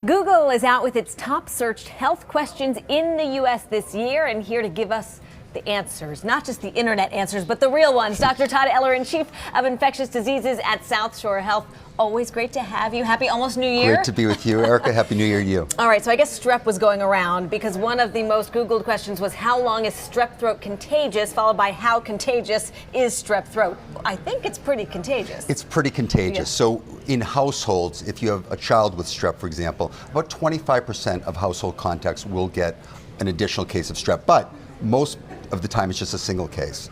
Google is out with its top searched health questions in the U.S. this year, and here to give us the answers, not just the internet answers, but the real ones. Dr. Todd Ellerin, Chief of Infectious Diseases at South Shore Health. Always great to have you. Happy almost New Year. Great to be with you, Erica. Happy New Year to you. All right, so I guess strep was going around because one of the most Googled questions was how long is strep throat contagious, followed by how contagious is strep throat. I think it's pretty contagious. It's pretty contagious. Yeah. So in households, if you have a child with strep, for example, about 25% of household contacts will get an additional case of strep, but most of the time it's just a single case.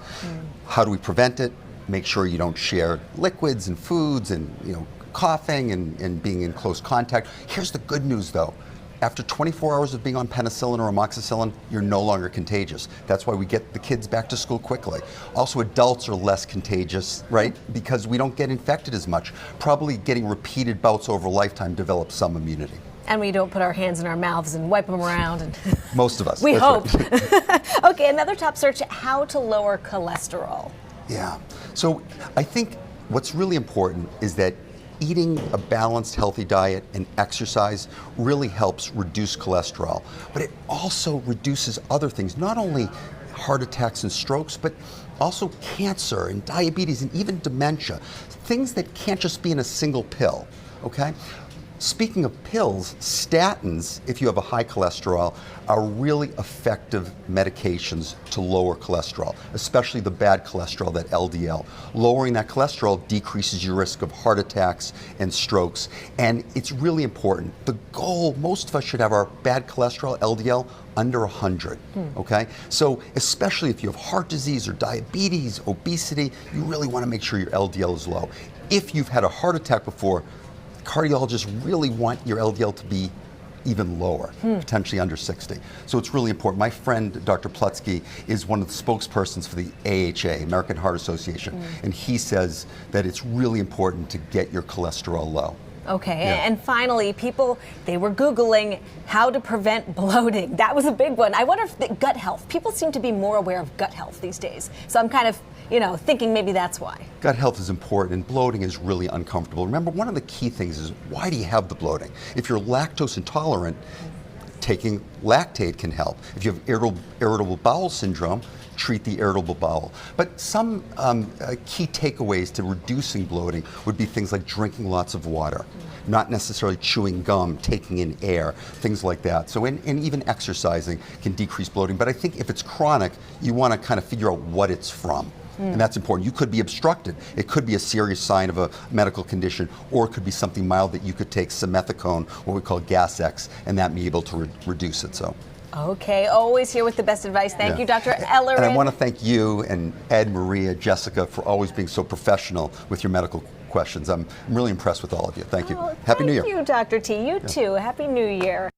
How do we prevent it? Make sure you don't share liquids and foods and coughing and being in close contact. Here's the good news though. After 24 hours of being on penicillin or amoxicillin, you're no longer contagious. That's why we get the kids back to school quickly. Also, adults are less contagious, right? Because we don't get infected as much. Probably getting repeated bouts over a lifetime develops some immunity. And we don't put our hands in our mouths and wipe them around. And Most of us. We hope. Right. Okay, another top search, how to lower cholesterol. Yeah. So I think what's really important is that eating a balanced, healthy diet and exercise really helps reduce cholesterol, but it also reduces other things, not only heart attacks and strokes, but also cancer and diabetes and even dementia, things that can't just be in a single pill, okay? Speaking of pills, statins, if you have a high cholesterol, are really effective medications to lower cholesterol, especially the bad cholesterol, that LDL. Lowering that cholesterol decreases your risk of heart attacks and strokes, and it's really important. The goal, most of us should have our bad cholesterol, LDL, under 100, okay? So especially if you have heart disease or diabetes, obesity, you really want to make sure your LDL is low. If you've had a heart attack before, cardiologists really want your LDL to be even lower, potentially under 60. So it's really important. My friend, Dr. Plutsky, is one of the spokespersons for the AHA, American Heart Association, and he says that it's really important to get your cholesterol low. Okay, Yeah. and finally, they were Googling how to prevent bloating. That was a big one. I wonder if gut health, people seem to be more aware of gut health these days. So I'm kind of, thinking maybe that's why. Gut health is important, and bloating is really uncomfortable. Remember, one of the key things is, why do you have the bloating? If you're lactose intolerant, taking Lactaid can help. If you have irritable bowel syndrome, treat the irritable bowel. But some key takeaways to reducing bloating would be things like drinking lots of water, not necessarily chewing gum, taking in air, things like that. So, and even exercising can decrease bloating. But I think if it's chronic, you want to kind of figure out what it's from. And that's important. You could be obstructed. It could be a serious sign of a medical condition, or it could be something mild that you could take simethicone, what we call Gas-X, and that may be able to reduce it. So. Okay, always here with the best advice. Thank you, Dr. Ellerin. And I want to thank you and Ed, Maria, Jessica for always being so professional with your medical questions. I'm really impressed with all of you. Thank you. Happy New Year. Thank you, Dr. T. You too. Happy New Year.